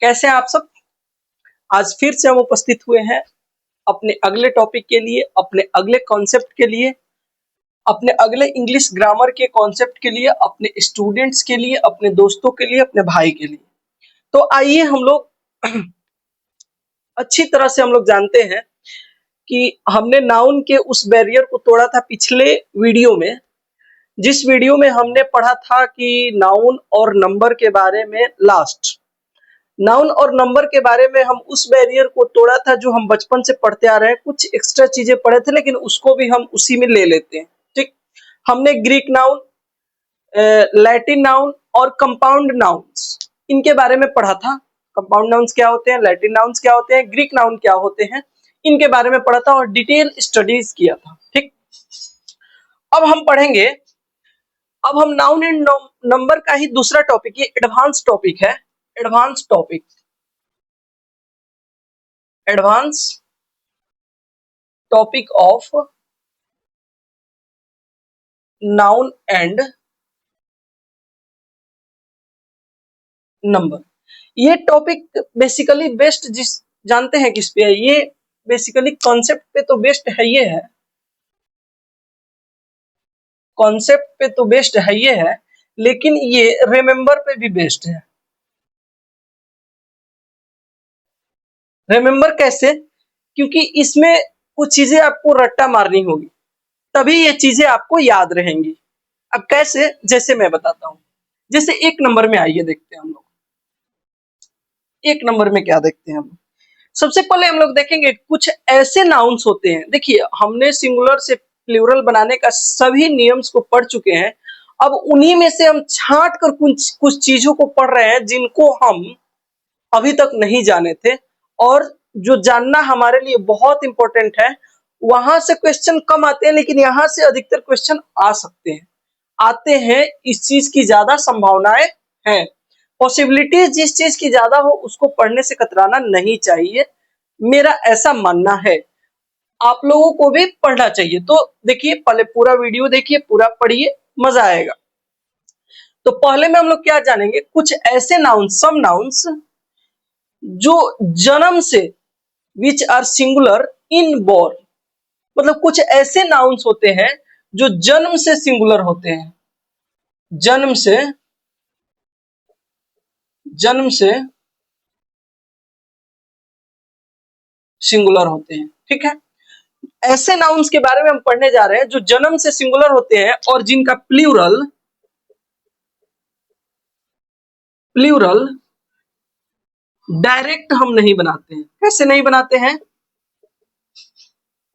कैसे हैं आप सब। आज फिर से हम उपस्थित हुए हैं अपने अगले टॉपिक के लिए, अपने अगले कॉन्सेप्ट के लिए, अपने अगले इंग्लिश ग्रामर के कॉन्सेप्ट के लिए, अपने स्टूडेंट्स के लिए, अपने दोस्तों के लिए, अपने भाई के लिए। तो आइए हम लोग अच्छी तरह से हम लोग जानते हैं कि हमने नाउन के उस बैरियर को तोड़ा था पिछले वीडियो में, जिस वीडियो में हमने पढ़ा था कि नाउन और नंबर के बारे में। नाउन और नंबर के बारे में हम उस बैरियर को तोड़ा था जो हम बचपन से पढ़ते आ रहे हैं। कुछ एक्स्ट्रा चीजें पढ़े थे लेकिन उसको भी हम उसी में ले लेते हैं। ठीक, हमने ग्रीक नाउन, लैटिन नाउन और कंपाउंड नाउन्स इनके बारे में पढ़ा था। कंपाउंड नाउन्स क्या होते हैं, लैटिन नाउन्स क्या होते हैं, ग्रीक नाउन क्या होते हैं, इनके बारे में पढ़ा था और डिटेल स्टडीज किया था। ठीक, अब हम पढ़ेंगे, अब हम नाउन एंड नंबर का ही दूसरा टॉपिक, ये एडवांस टॉपिक है। Advance topic, advance topic of noun and number. ये टॉपिक बेसिकली बेस्ड जानते हैं किस पे है, ये बेसिकली कॉन्सेप्ट पे तो बेस्ड है, ये है कॉन्सेप्ट पे तो बेस्ड है, ये है, लेकिन ये रिमेंबर पे भी बेस्ड है। रिमेंबर कैसे? क्योंकि इसमें कुछ चीजें आपको रट्टा मारनी होगी, तभी ये चीजें आपको याद रहेंगी। अब कैसे, जैसे मैं बताता हूं। जैसे एक नंबर में आइए देखते हैं हम लोग, एक नंबर में क्या देखते हैं हम। सबसे पहले हम लोग देखेंगे कुछ ऐसे नाउन्स होते हैं। देखिए, हमने सिंगुलर से प्लूरल बनाने का सभी नियम्स को पढ़ चुके हैं। अब उन्हीं में से हम छांट कर कुछ कुछ चीजों को पढ़ रहे हैं जिनको हम अभी तक नहीं जाने थे, और जो जानना हमारे लिए बहुत इंपॉर्टेंट है। वहां से क्वेश्चन कम आते हैं लेकिन यहाँ से अधिकतर क्वेश्चन आ सकते हैं, आते हैं। इस चीज की ज्यादा संभावनाएं हैं। पॉसिबिलिटीज जिस चीज की ज्यादा हो उसको पढ़ने से कतराना नहीं चाहिए, मेरा ऐसा मानना है। आप लोगों को भी पढ़ना चाहिए। तो देखिए, पहले पूरा वीडियो देखिए, पूरा पढ़िए, मजा आएगा। तो पहले में हम लोग क्या जानेंगे, कुछ ऐसे नाउन्स, सम नाउन्स जो जन्म से, which are singular in born, मतलब कुछ ऐसे नाउन्स होते हैं जो जन्म से सिंगुलर होते हैं, जन्म से सिंगुलर होते हैं। ठीक है, ऐसे नाउन्स के बारे में हम पढ़ने जा रहे हैं जो जन्म से सिंगुलर होते हैं और जिनका प्लूरल डायरेक्ट हम नहीं बनाते हैं। कैसे नहीं बनाते हैं?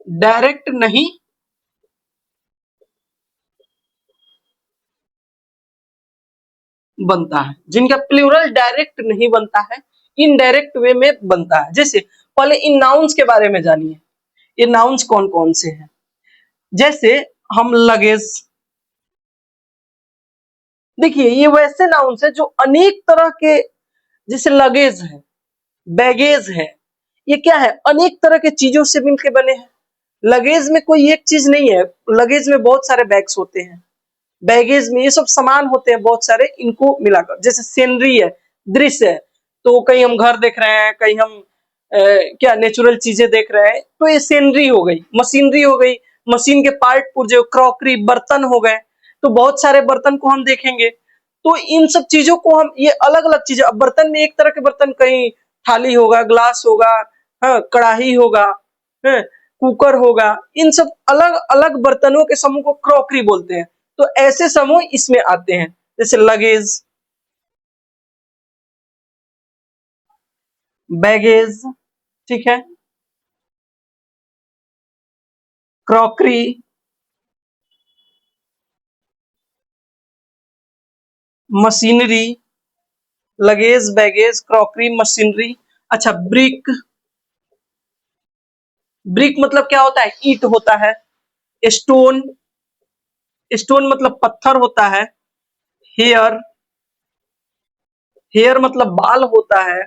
डायरेक्ट नहीं बनता है, जिनका प्लूरल डायरेक्ट नहीं बनता है, इनडायरेक्ट वे में बनता है। जैसे पहले इन नाउन्स के बारे में जानिए, ये नाउन्स कौन कौन से हैं। जैसे हम लगेज, देखिए ये वैसे नाउन्स है जो अनेक तरह के, जैसे लगेज है, बैगेज है, ये क्या है, अनेक तरह के चीजों से मिलकर बने हैं। लगेज में कोई एक चीज नहीं है, लगेज में बहुत सारे बैग्स होते हैं, बैगेज में ये सब सामान होते हैं बहुत सारे, इनको मिलाकर। जैसे सीनरी है, दृश्य है, तो कहीं हम घर देख रहे हैं, कहीं हम क्या नेचुरल चीजें देख रहे हैं, तो ये सीनरी हो गई। मशीनरी हो गई, मशीन के पार्ट पुर्जे, क्रॉकरी, बर्तन हो गए, तो बहुत सारे बर्तन को हम देखेंगे। तो इन सब चीजों को हम, ये अलग अलग चीजें, अब बर्तन में एक तरह के बर्तन, कहीं थाली होगा, ग्लास होगा, हाँ, कढ़ाई होगा, हाँ, कुकर होगा, इन सब अलग अलग बर्तनों के समूह को क्रॉकरी बोलते हैं। तो ऐसे समूह इसमें आते हैं, जैसे लगेज, बैगेज, ठीक है, crockery, machinery, luggage, baggage, crockery, machinery. अच्छा, ब्रिक, ब्रिक मतलब क्या होता है, ईंट होता है। स्टोन, स्टोन मतलब पत्थर होता है। हेयर, हेयर मतलब बाल होता है।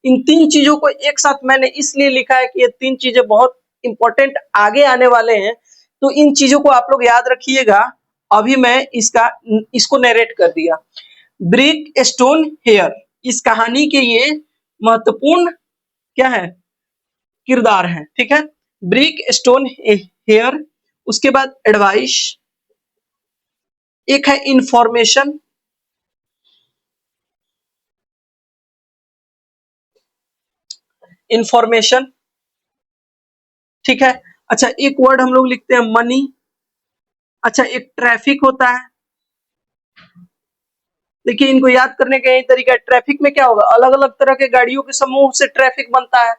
इन तीन चीजों को एक साथ मैंने इसलिए लिखा है कि ये तीन चीजें बहुत इंपॉर्टेंट आगे आने वाले हैं, तो इन चीजों को आप लोग याद रखिएगा। अभी मैं इसको नरेट कर दिया। ब्रिक, स्टोन, हेयर, इस कहानी के ये महत्वपूर्ण क्या है, किरदार है। ठीक है, ब्रिक, स्टोन, हेयर, उसके बाद एडवाइस, एक है इंफॉर्मेशन, इंफॉर्मेशन। ठीक है, अच्छा एक वर्ड हम लोग लिखते हैं मनी। अच्छा एक ट्रैफिक होता है। देखिए इनको याद करने का यही तरीका है। ट्रैफिक में क्या होगा, अलग अलग तरह के गाड़ियों के समूह से ट्रैफिक बनता है,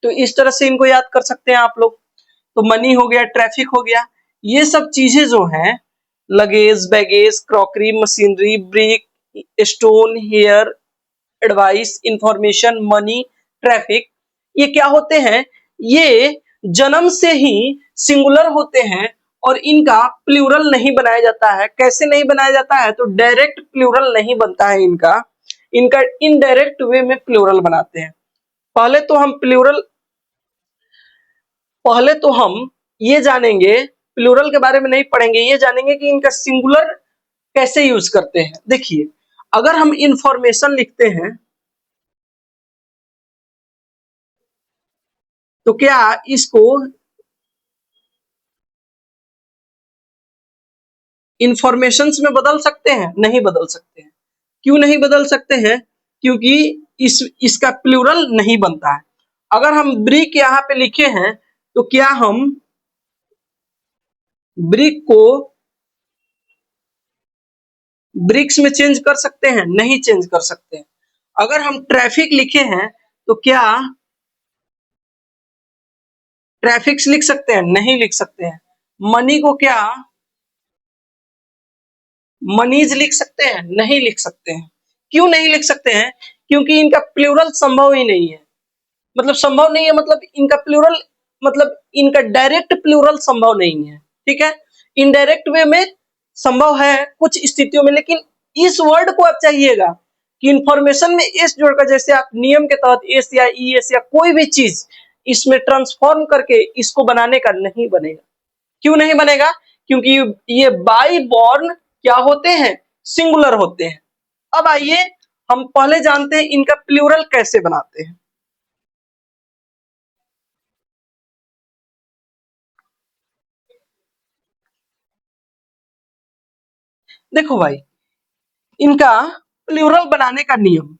तो इस तरह से इनको याद कर सकते हैं आप लोग। तो मनी हो गया, ट्रैफिक हो गया, ये सब चीजें जो हैं, luggage, baggage, crockery, machinery, brick, stone, hair, advice, information, money, traffic, ये क्या होते हैं, ये जन्म से ही सिंगुलर होते हैं और इनका प्लूरल नहीं बनाया जाता है। कैसे नहीं बनाया जाता है, तो डायरेक्ट प्लूरल नहीं बनता है इनका, इनका इनडायरेक्ट वे में प्लूरल बनाते हैं। पहले तो हम प्लूरल पहले तो हम ये जानेंगे, प्लूरल के बारे में नहीं पढ़ेंगे, ये जानेंगे कि इनका सिंगुलर कैसे यूज करते हैं। देखिए अगर हम इंफॉर्मेशन लिखते हैं तो क्या इसको इंफॉर्मेशंस में बदल सकते हैं, नहीं बदल सकते हैं। क्यों नहीं बदल सकते हैं, क्योंकि इसका प्लूरल नहीं बनता है। अगर हम ब्रिक यहाँ पे लिखे हैं तो क्या हम ब्रिक को ब्रिक्स में चेंज कर सकते हैं, नहीं चेंज कर सकते हैं। अगर हम ट्रैफिक लिखे हैं तो क्या ट्रैफिक्स लिख सकते हैं, नहीं लिख सकते हैं। मनी को क्या मनीज लिख सकते हैं, नहीं लिख सकते हैं। क्यों नहीं लिख सकते हैं, क्योंकि इनका प्लूरल संभव ही नहीं है। मतलब संभव नहीं है, मतलब इनका प्लूरल, मतलब इनका डायरेक्ट प्लूरल संभव नहीं है। ठीक है, इनडायरेक्ट वे में संभव है कुछ स्थितियों में, लेकिन इस वर्ड को आप चाहिएगा कि इंफॉर्मेशन में एस जोड़कर, जैसे आप नियम के तहत एस या ई एस या कोई भी चीज इसमें ट्रांसफॉर्म करके इसको बनाने का, नहीं बनेगा। क्यों नहीं बनेगा, क्योंकि ये बाई बॉर्न क्या होते हैं, सिंगुलर होते हैं। अब आइए हम पहले जानते हैं इनका प्लूरल कैसे बनाते हैं। देखो भाई, इनका प्लूरल बनाने का नियम,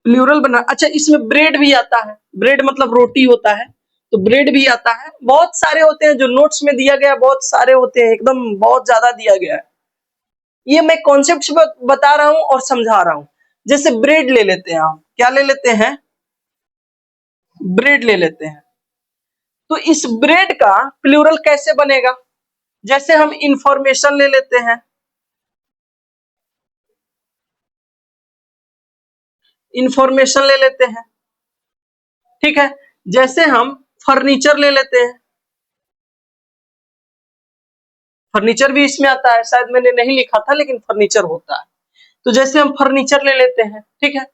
प्लूरल बना, अच्छा इसमें ब्रेड भी आता है, ब्रेड मतलब रोटी होता है, तो ब्रेड भी आता है। बहुत सारे होते हैं जो नोट्स में दिया गया, बहुत सारे होते हैं, एकदम बहुत ज्यादा दिया गया है। ये मैं कॉन्सेप्ट बता रहा हूं और समझा रहा हूं। जैसे ब्रेड ले लेते हैं, हम क्या ले लेते हैं, ब्रेड ले लेते हैं। तो इस ब्रेड का प्लूरल कैसे बनेगा, जैसे हम इंफॉर्मेशन ले लेते हैं, इंफॉर्मेशन ले लेते हैं। ठीक है, जैसे हम फर्नीचर ले लेते हैं, फर्नीचर भी इसमें आता है, शायद मैंने नहीं लिखा था लेकिन फर्नीचर होता है। तो जैसे हम फर्नीचर ले लेते हैं, ठीक है,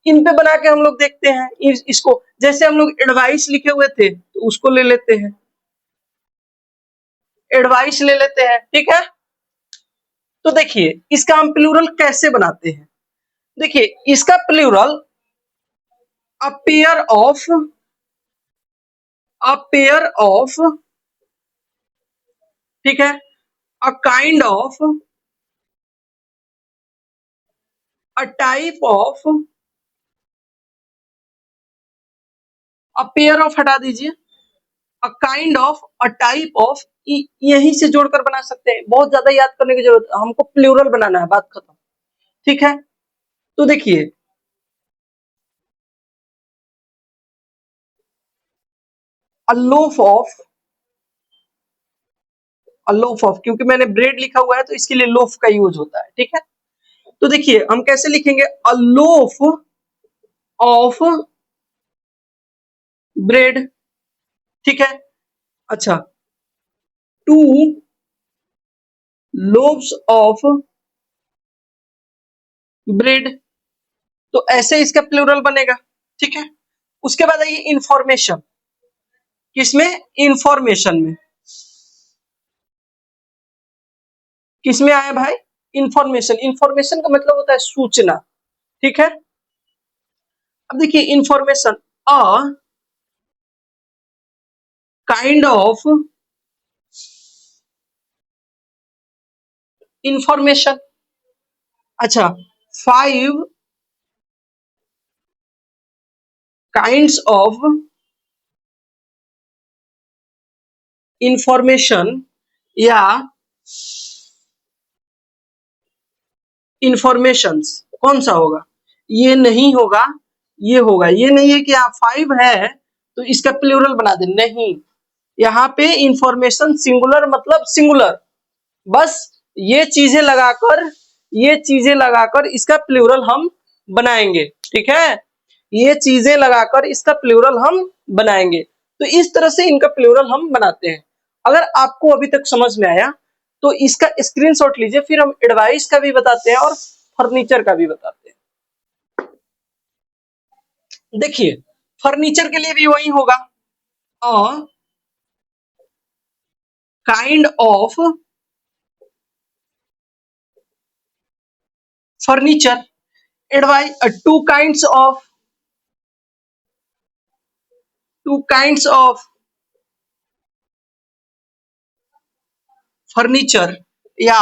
इन पे बना के हम लोग देखते हैं इसको। जैसे हम लोग एडवाइस लिखे हुए थे तो उसको ले लेते हैं, एडवाइस ले लेते हैं। ठीक है, तो देखिए इसका हम प्लूरल कैसे बनाते हैं। देखिए इसका plural a pair of, a pair of, ठीक है, a kind of, a type of, a pair of हटा दीजिए, a kind of, a type of, यहीं से जोड़कर बना सकते हैं। बहुत ज्यादा याद करने की जरूरत, हमको प्लूरल बनाना है, बात खत्म। ठीक है, तो देखिए a loaf of, a loaf of, क्योंकि मैंने ब्रेड लिखा हुआ है तो इसके लिए लोफ का यूज होता है। ठीक है, तो देखिए हम कैसे लिखेंगे, अ लोफ ऑफ ब्रेड। ठीक है, अच्छा टू लोव्स ऑफ ब्रेड, तो ऐसे इसका प्लूरल बनेगा। ठीक है, उसके बाद आइए इंफॉर्मेशन, किसमें, इंफॉर्मेशन में, किसमें आया भाई, इंफॉर्मेशन। इंफॉर्मेशन का मतलब होता है सूचना। ठीक है। अब देखिए information, a kind of information. अच्छा, 5 काइंड्स ऑफ इंफॉर्मेशन या इंफॉर्मेशंस कौन सा होगा? ये नहीं होगा, ये होगा। ये नहीं है कि आप 5 है तो इसका प्लूरल बना दें, नहीं। यहाँ पे इंफॉर्मेशन सिंगुलर मतलब सिंगुलर, बस ये चीजें लगाकर, ये चीजें लगाकर इसका प्लूरल हम बनाएंगे, ठीक है। ये चीजें लगाकर इसका प्लूरल हम बनाएंगे। तो इस तरह से इनका प्लूरल हम बनाते हैं। अगर आपको अभी तक समझ में आया तो इसका स्क्रीनशॉट लीजिए, फिर हम एडवाइस का भी बताते हैं और फर्नीचर का भी बताते हैं। देखिए फर्नीचर के लिए भी वही होगा, अ kind of furniture, advice two kinds of furniture या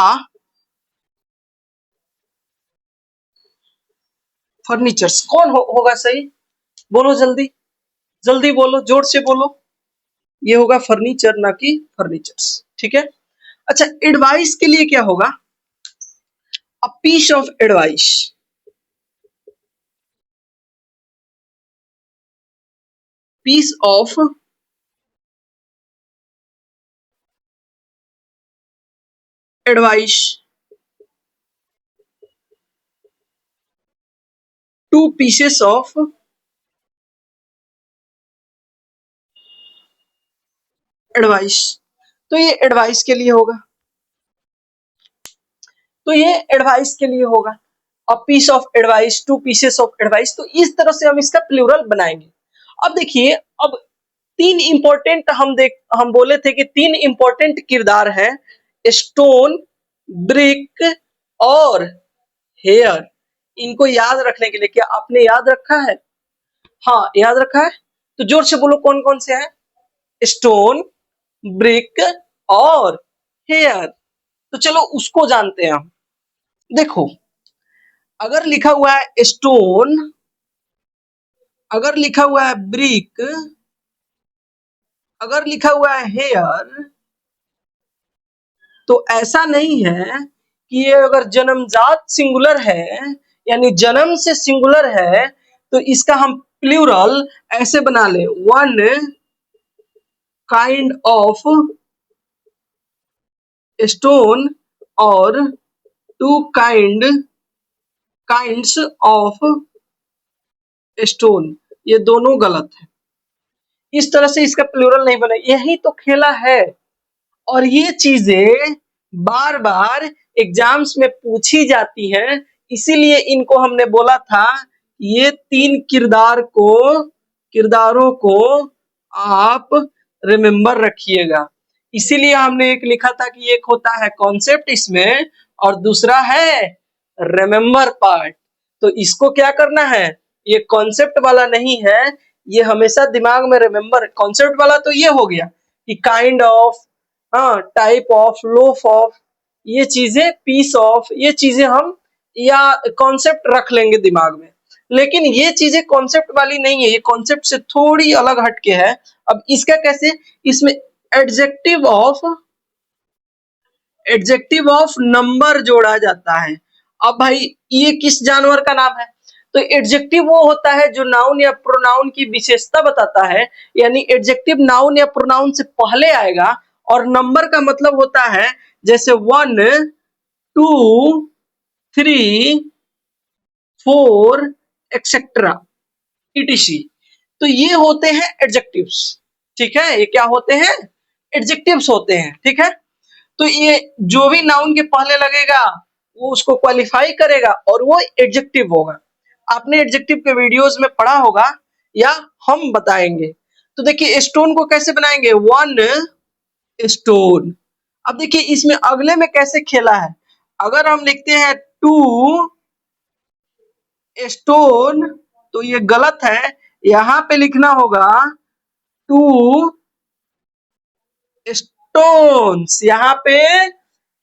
फर्नीचर्स। कौन होगा सही? बोलो जल्दी, जल्दी बोलो, जोर से बोलो। ये होगा फर्नीचर, ना कि फर्नीचर्स, ठीक है। अच्छा, एडवाइस के लिए क्या होगा? A piece of advice, piece of advice, two pieces of advice. तो ये एडवाइस के लिए होगा, तो ये एडवाइस के लिए होगा। A piece of advice, two pieces of advice. तो इस तरह से हम इसका प्लूरल बनाएंगे। अब देखिए, अब तीन इंपॉर्टेंट हम बोले थे कि तीन इंपॉर्टेंट किरदार है, स्टोन, ब्रिक और हेयर। इनको याद रखने के लिए, क्या आपने याद रखा है? हाँ, याद रखा है। तो जोर से बोलो कौन कौन से हैं? स्टोन, ब्रिक और हेयर। तो चलो उसको जानते हैं हम। देखो, अगर लिखा हुआ है स्टोन, अगर लिखा हुआ है ब्रिक, अगर लिखा हुआ है हेयर, तो ऐसा नहीं है कि ये अगर जन्मजात सिंगुलर है, यानी जन्म से सिंगुलर है, तो इसका हम प्लूरल ऐसे बना ले, वन काइंड ऑफ स्टोन और टू काइंड्स ऑफ स्टोन। ये दोनों गलत है। इस तरह से इसका प्लूरल नहीं बने, यही तो खेला है। और ये चीजें बार बार एग्जाम्स में पूछी जाती हैं, इसीलिए इनको हमने बोला था ये तीन किरदारों को आप रिमेम्बर रखिएगा। इसीलिए हमने एक लिखा था कि एक होता है कॉन्सेप्ट इसमें और दूसरा है रिमेम्बर पार्ट। तो इसको क्या करना है? ये कॉन्सेप्ट वाला नहीं है, ये हमेशा दिमाग में रिमेम्बर। कॉन्सेप्ट वाला तो ये हो गया कि काइंड ऑफ, हाँ, टाइप ऑफ, लोफ ऑफ, ये चीजें, पीस ऑफ, ये चीजें हम या कॉन्सेप्ट रख लेंगे दिमाग में। लेकिन ये चीजें कॉन्सेप्ट वाली नहीं है, ये कॉन्सेप्ट से थोड़ी अलग हटके है। अब इसका कैसे? इसमें adjective of adjective of number जोड़ा जाता है। अब भाई ये किस जानवर का नाम है? तो एडजेक्टिव वो होता है जो नाउन या प्रोनाउन की विशेषता बताता है, यानी एडजेक्टिव नाउन या प्रोनाउन से पहले आएगा। और नंबर का मतलब होता है जैसे 1, 2, 3, 4 एक्सेट्रा, ईटीसी। तो ये होते हैं एडजेक्टिव्स, ठीक है। ये क्या होते हैं? एडजेक्टिव्स होते हैं, ठीक है। तो ये जो भी नाउन के पहले लगेगा वो उसको क्वालिफाई करेगा और वो एडजेक्टिव होगा। आपने एडजेक्टिव के वीडियोस में पढ़ा होगा या हम बताएंगे। तो देखिए स्टोन को कैसे बनाएंगे, वन स्टोन। अब देखिए इसमें अगले में कैसे खेला है। अगर हम लिखते हैं टू स्टोन, तो ये गलत है, यहाँ पे लिखना होगा टू स्टोन्स। यहाँ पे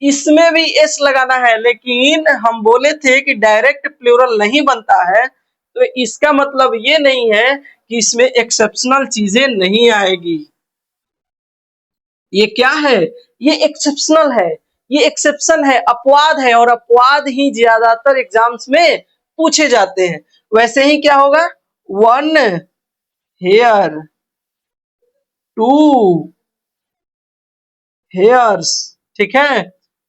इसमें भी एस लगाना है, लेकिन हम बोले थे कि डायरेक्ट प्लूरल नहीं बनता है, तो इसका मतलब ये नहीं है कि इसमें एक्सेप्शनल चीजें नहीं आएगी। ये क्या है? ये एक्सेप्शनल है, ये एक्सेप्शन है, अपवाद है, और अपवाद ही ज्यादातर एग्जाम्स में पूछे जाते हैं। वैसे ही क्या होगा? वन हेयर, टू हेयर्स, ठीक है,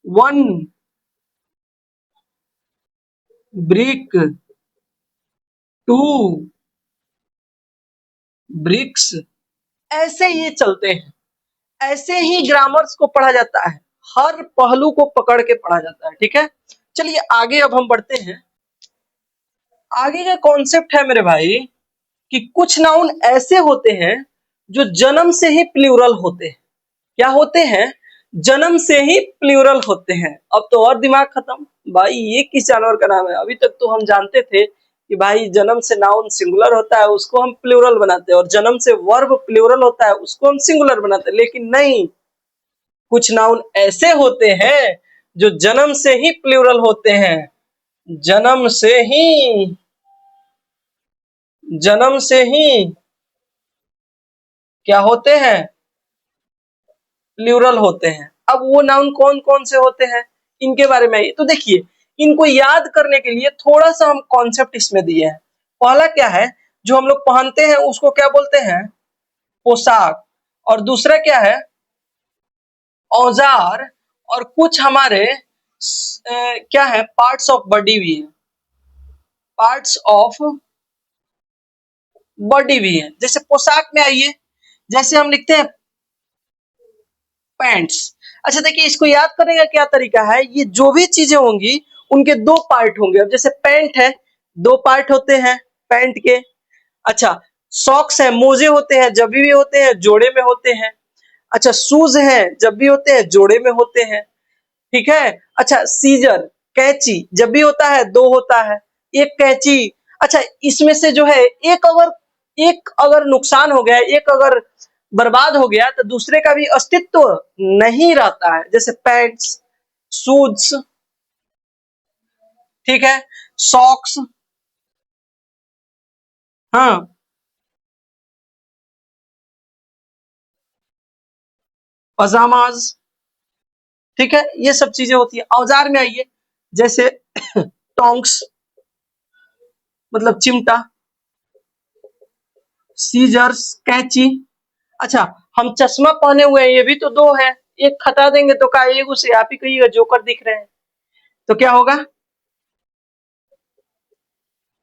वन ब्रिक, टू ब्रिक्स। ऐसे ये चलते हैं, ऐसे ही ग्रामर्स को पढ़ा जाता है, हर पहलू को पकड़ के पढ़ा जाता है, ठीक है। चलिए आगे अब हम बढ़ते हैं। आगे का कॉन्सेप्ट है मेरे भाई कि कुछ नाउन ऐसे होते हैं जो जन्म से ही प्लूरल होते हैं। क्या होते हैं? जन्म से ही प्लूरल होते हैं। अब तो और दिमाग खत्म, भाई ये किस जानवर का नाम है? अभी तक तो हम जानते थे कि भाई जन्म से नाउन सिंगुलर होता है उसको हम प्लूरल बनाते हैं, और जन्म से वर्ब प्लूरल होता है उसको हम सिंगुलर बनाते हैं, लेकिन नहीं, कुछ नाउन ऐसे होते हैं जो जन्म से ही प्लूरल होते हैं। जन्म से ही, जन्म से ही क्या होते हैं? प्लूरल होते हैं। अब वो नाउन कौन कौन से होते हैं इनके बारे में तो देखिए, इनको याद करने के लिए थोड़ा सा हम कॉन्सेप्ट इसमें दिए हैं। पहला क्या है? जो हम लोग पहनते हैं उसको क्या बोलते हैं? पोशाक। और दूसरा क्या है? औजार। और कुछ हमारे क्या है? पार्ट्स ऑफ बॉडी भी है, पार्ट्स ऑफ बॉडी भी है। जैसे पोशाक में आइए, जैसे हम लिखते हैं पैंट्स। अच्छा देखिए, इसको याद करने का क्या तरीका है, ये जो भी चीजें होंगी उनके दो पार्ट होंगे। अब जैसे पैंट है, दो पार्ट होते हैं पैंट के। अच्छा, सॉक्स है, मोजे होते हैं, जब भी होते हैं जोड़े में होते हैं। अच्छा, शूज है, जब भी होते हैं जोड़े में होते हैं, ठीक है। अच्छा, सीजर, कैंची, जब भी होता है दो होता है, एक कैंची। अच्छा, इसमें से जो है एक अगर नुकसान हो गया, एक अगर बर्बाद हो गया, तो दूसरे का भी अस्तित्व नहीं रहता है। जैसे पैंट्स, शूज, ठीक है, सॉक्स, हाँ, पजामाज, ठीक है, ये सब चीजें होती है। औजार में आइए, जैसे टोंक्स मतलब चिमटा, सीजर्स कैंची। अच्छा, हम चश्मा पहने हुए हैं, ये भी तो दो है, एक हटा देंगे तो का एक उसे आप ही कहिएगा जोकर दिख रहे हैं, तो क्या होगा?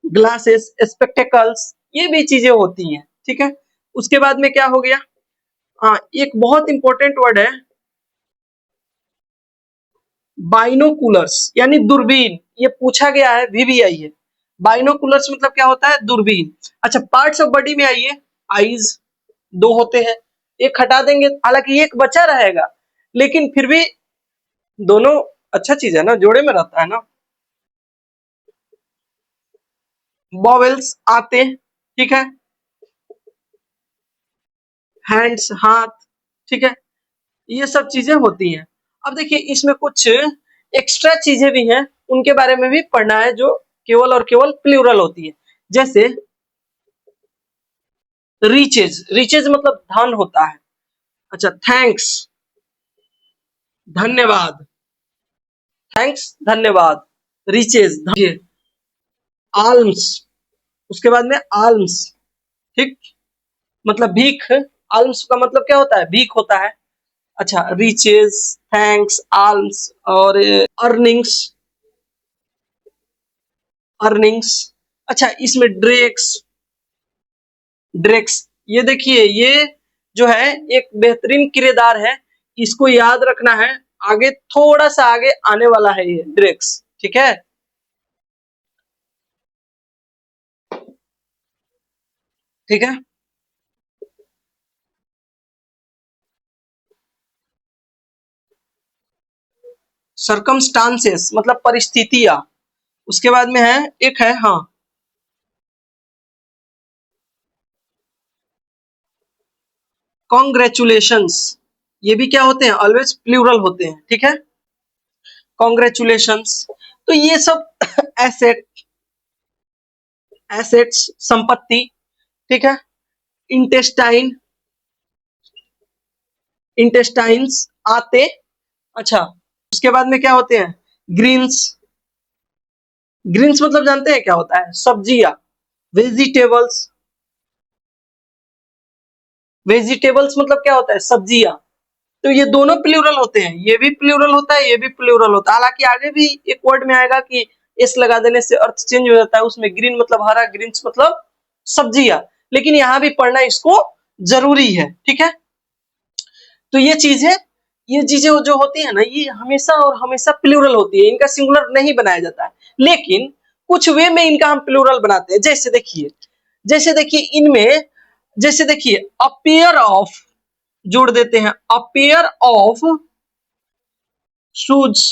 ग्लासेस, स्पेक्टेकल्स, ये भी चीजें होती हैं, ठीक है। उसके बाद में क्या हो गया? हाँ, एक बहुत इंपॉर्टेंट वर्ड है बाइनोकुलर्स, यानी दूरबीन। ये पूछा गया है, वीवीआई है। बाइनोकुलर्स मतलब क्या होता है? दूरबीन। अच्छा, पार्ट्स ऑफ बॉडी में आइए, आईज दो होते हैं, एक हटा देंगे, हालांकि एक बचा रहेगा, लेकिन फिर भी दोनों अच्छा चीज है ना, जोड़े में रहता है ना। बॉवेल्स आते, ठीक है, हैंड्स हाथ, ठीक है, ये सब चीजें होती हैं। अब देखिए, इसमें कुछ एक्स्ट्रा चीजें भी हैं, उनके बारे में भी पढ़ना है, जो केवल और केवल प्लूरल होती है। जैसे रिचेज, रिचेज मतलब धन होता है। अच्छा, थैंक्स, धन्यवाद, थैंक्स धन्यवाद, रिचेज, आल्म्स, उसके बाद में आल्म्स, ठीक, मतलब भीख। आल्म्स का मतलब क्या होता है? भीख होता है। अच्छा, रिचेज, थैंक्स, आल्म्स, और अर्निंग्स, अर्निंग्स। अच्छा, इसमें ड्रेक्स, ड्रेक्स, ये देखिए, ये जो है एक बेहतरीन किरदार है, इसको याद रखना है, आगे थोड़ा सा आगे आने वाला है ये ड्रेक्स, ठीक है, ठीक है। सरकमस्टांसेस मतलब परिस्थितियां। उसके बाद में है, एक है, हाँ, कॉन्ग्रेचुलेशंस, ये भी क्या होते हैं, ऑलवेज प्लूरल होते हैं, ठीक है। कॉन्ग्रेचुलेशंस, तो ये सब एसेट, एसेट्स संपत्ति, ठीक है। इंटेस्टाइन, इंटेस्टाइन्स आते, अच्छा, उसके बाद में क्या होते हैं, ग्रीन्स, ग्रीन्स मतलब जानते हैं क्या होता है, सब्जियां, वेजिटेबल्स, वेजिटेबल्स मतलब क्या होता है, सब्जियां। तो ये दोनों प्लूरल होते हैं, ये भी प्लूरल होता है, ये भी प्लूरल होता है। हालांकि आगे भी एक वर्ड में आएगा कि एस लगा देने से अर्थ चेंज हो जाता है, उसमें ग्रीन मतलब हरा, ग्रीन्स मतलब सब्जियां, लेकिन यहाँ भी पढ़ना इसको जरूरी है, ठीक है। तो ये चीजें जो होती है ना, ये हमेशा और हमेशा प्लूरल होती है, इनका सिंगुलर नहीं बनाया जाता है, लेकिन कुछ वे में इनका हम प्लूरल बनाते हैं। जैसे देखिए इनमें, जैसे देखिए अ पेयर ऑफ, जोड़ देते हैं, अ पेयर ऑफ शूज,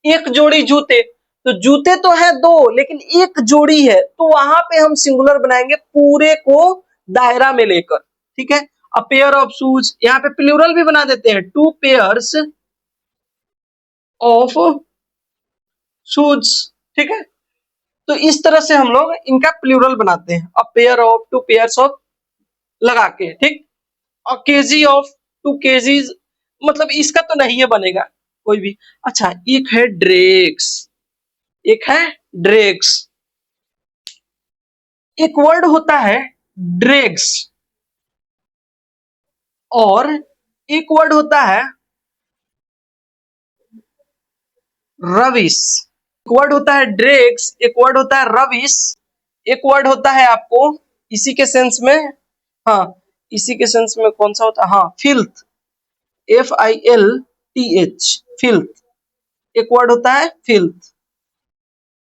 एक जोड़ी जूते, तो जूते तो है दो लेकिन एक जोड़ी है, तो वहां पे हम सिंगुलर बनाएंगे पूरे को दायरा में लेकर, ठीक है। अ पेयर ऑफ शूज, यहाँ पे प्लूरल भी बना देते हैं, टू पेयर्स ऑफ शूज, ठीक है। तो इस तरह से हम लोग इनका प्लूरल बनाते हैं, अ pair of, two pairs of लगा के, ठीक। अ केजी ऑफ, टू केजीज, मतलब इसका तो नहीं है बनेगा कोई भी। अच्छा, एक है ड्रेक्स, एक है ड्रेक्स, एक वर्ड होता है ड्रेग्स, और एक वर्ड होता है रविस। एक वर्ड होता है ड्रेग्स, एक वर्ड होता है रविस, एक वर्ड होता है आपको इसी के सेंस में, हाँ इसी के सेंस में कौन सा होता है, हाँ फिल्थ, FILTH, फिल्थ, एक वर्ड होता है फिल्थ,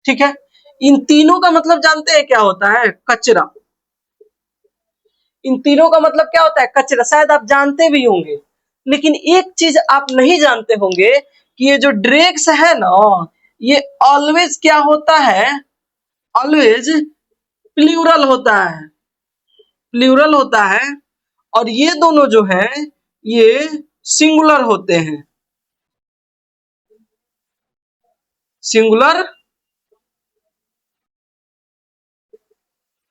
ठीक है। इन तीनों का मतलब जानते हैं क्या होता है, कचरा। इन तीनों का मतलब क्या होता है, कचरा, शायद आप जानते भी होंगे, लेकिन एक चीज आप नहीं जानते होंगे कि ये जो ड्रेग्स है ना, ये ऑलवेज क्या होता है, ऑलवेज प्लूरल होता है, प्लूरल होता है, और ये दोनों जो है ये सिंगुलर होते हैं, सिंगुलर,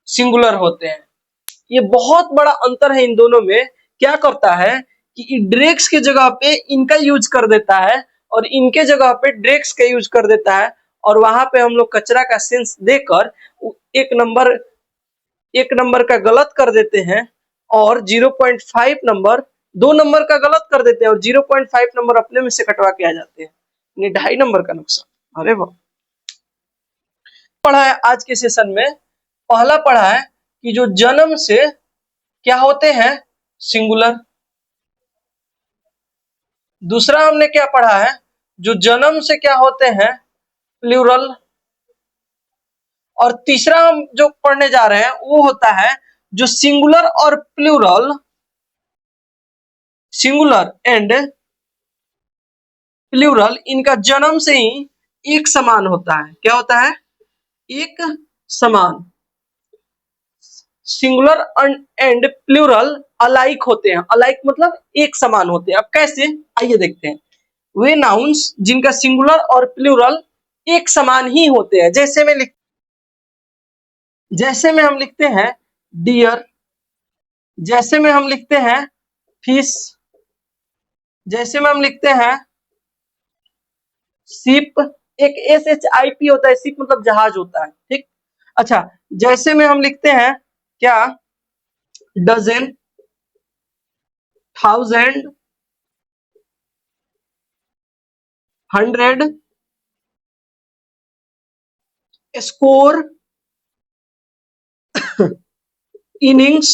सिंगुलर होते हैं। ये बहुत बड़ा अंतर है इन दोनों में। क्या करता है कि ड्रेक्स के जगह पे इनका यूज कर देता है, और इनके जगह पे ड्रेक्स का यूज कर देता है, और वहां पे हम लोग कचरा का सेंस देकर एक नंबर, एक नंबर का गलत कर देते हैं, और 0.5 नंबर, दो नंबर का गलत कर देते हैं, और 0.5 नंबर अपने में से कटवा के आ जाते हैं, यानी 2.5 नंबर का नुकसान। अरे वाह, पढ़ा है आज के सेशन में, पहला पढ़ा है कि जो जन्म से क्या होते हैं, सिंगुलर। दूसरा हमने क्या पढ़ा है, जो जन्म से क्या होते हैं, प्लूरल। और तीसरा हम जो पढ़ने जा रहे हैं वो होता है जो सिंगुलर और प्लूरल, सिंगुलर एंड प्लूरल, इनका जन्म से ही एक समान होता है। क्या होता है, एक समान। सिंगुलर एंड प्लूरल अलाइक होते हैं, अलाइक मतलब एक समान होते हैं। अब कैसे, आइए देखते हैं। वे नाउन्स जिनका सिंगुलर और प्लूरल एक समान ही होते हैं, जैसे में हम लिखते हैं डियर, जैसे में हम लिखते हैं फिश, जैसे में हम लिखते हैं शिप, एक SHIP होता है, शिप मतलब जहाज होता है, ठीक। अच्छा, जैसे में हम लिखते हैं क्या, dozen, thousand, hundred, score, innings,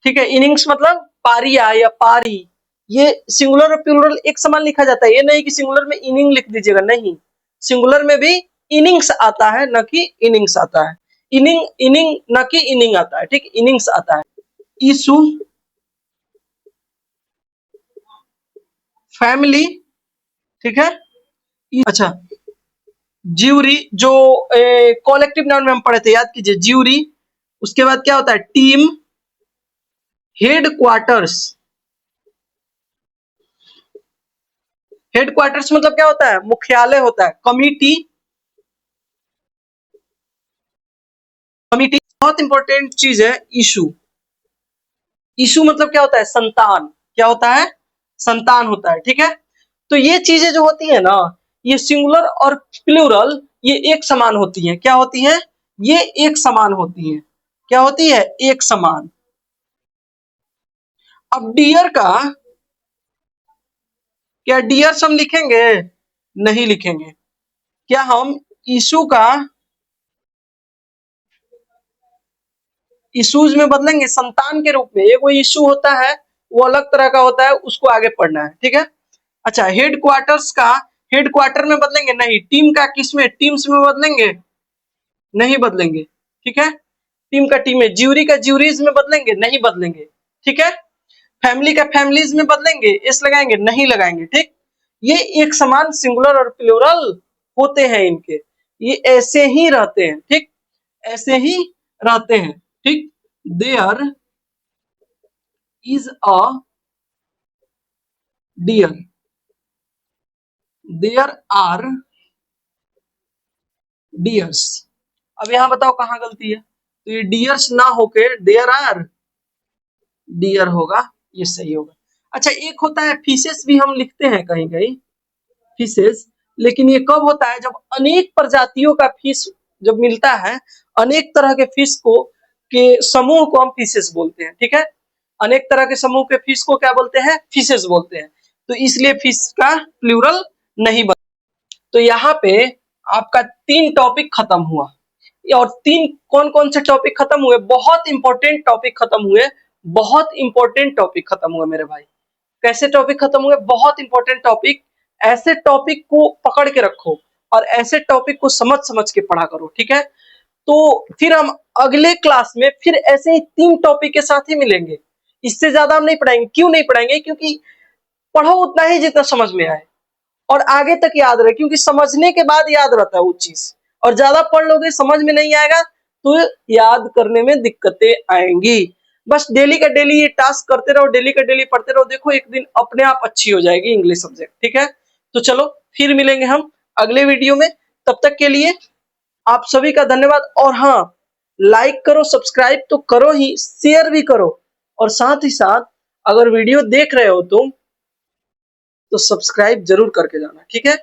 ठीक है। इनिंग्स मतलब पारियां या पारी, ये सिंगुलर और प्लूरल एक समान लिखा जाता है, ये नहीं कि सिंगुलर में इनिंग लिख दीजिएगा, नहीं, सिंगुलर में भी इनिंग्स आता है, न कि इनिंग्स आता है, इनिंग, इनिंग न कि इनिंग आता है, ठीक, इनिंग्स आता है। इशू, फैमिली, ठीक है। अच्छा, ज्यूरी, जो कलेक्टिव नाउन में हम पढ़े थे, याद कीजिए ज्यूरी। उसके बाद क्या होता है, टीम, हेडक्वार्टर्स। हेडक्वार्टर्स मतलब क्या होता है? मुख्यालय होता है। कमिटी, कमिटी बहुत इंपॉर्टेंट चीज है। इशू, इशू मतलब क्या होता है? संतान। क्या होता है? संतान होता है। ठीक है, तो ये चीजें जो होती है ना, ये सिंगुलर और प्लूरल ये एक समान होती हैं। क्या होती हैं? ये एक समान होती हैं। क्या होती है? एक समान। अब डियर का, क्या डियर्स हम लिखेंगे? नहीं लिखेंगे। क्या हम इशू का इशूज में बदलेंगे? संतान के रूप में। ये कोई इशू होता है, वो अलग तरह का होता है, उसको आगे पढ़ना है। ठीक है, अच्छा, हेडक्वार्टर्स का हेडक्वार्टर में बदलेंगे? नहीं। टीम का किसमें? टीम्स में बदलेंगे? नहीं बदलेंगे। ठीक है, टीम का टीम में। ज्यूरी का ज्यूरीज में बदलेंगे? नहीं बदलेंगे। ठीक है, फैमिली का फैमिलीज में बदलेंगे? एस लगाएंगे? नहीं लगाएंगे। ठीक, ये एक समान सिंगुलर और प्लूरल होते हैं इनके, ये ऐसे ही रहते हैं। ठीक, ऐसे ही रहते हैं। ठीक, there is a deer, there are deers. अब यहां बताओ कहां गलती है? तो ये डियर्स ना होके देयर आर डियर होगा, ये सही होगा। अच्छा, एक होता है फिशेस भी हम लिखते हैं कहीं कहीं, फिशेस, लेकिन ये कब होता है? जब अनेक प्रजातियों का फिश जब मिलता है, अनेक तरह के फिश को के समूह को हम फिशेस बोलते हैं। ठीक है, अनेक तरह के समूह के फिश को क्या बोलते हैं? फिशेस बोलते हैं। तो इसलिए फिश का प्लूरल नहीं बन। तो यहाँ पे आपका 3 टॉपिक खत्म हुआ। और 3 कौन कौन से टॉपिक खत्म हुए? बहुत इंपॉर्टेंट टॉपिक खत्म हुए। बहुत इंपॉर्टेंट टॉपिक खत्म हुए मेरे भाई। कैसे टॉपिक खत्म हुए? बहुत इंपॉर्टेंट टॉपिक। ऐसे टॉपिक को पकड़ के रखो और ऐसे टॉपिक को समझ समझ के पढ़ा करो। ठीक है, तो फिर हम अगले क्लास में फिर ऐसे ही 3 टॉपिक के साथ ही मिलेंगे। इससे ज्यादा हम नहीं पढ़ाएंगे। क्यों नहीं पढ़ाएंगे? क्योंकि पढ़ो उतना ही जितना समझ में आए और आगे तक याद रहे, क्योंकि समझने के बाद याद रहता है वो चीज। और ज्यादा पढ़ लोगे, समझ में नहीं आएगा, तो याद करने में दिक्कतें आएंगी। बस डेली का डेली ये टास्क करते रहो, डेली का डेली पढ़ते रहो, देखो एक दिन अपने आप अच्छी हो जाएगी इंग्लिश सब्जेक्ट। ठीक है, तो चलो फिर मिलेंगे हम अगले वीडियो में। तब तक के लिए आप सभी का धन्यवाद। और हाँ, लाइक करो, सब्सक्राइब तो करो ही, शेयर भी करो। और साथ ही साथ अगर वीडियो देख रहे हो तुम, तो सब्सक्राइब जरूर करके जाना। ठीक है।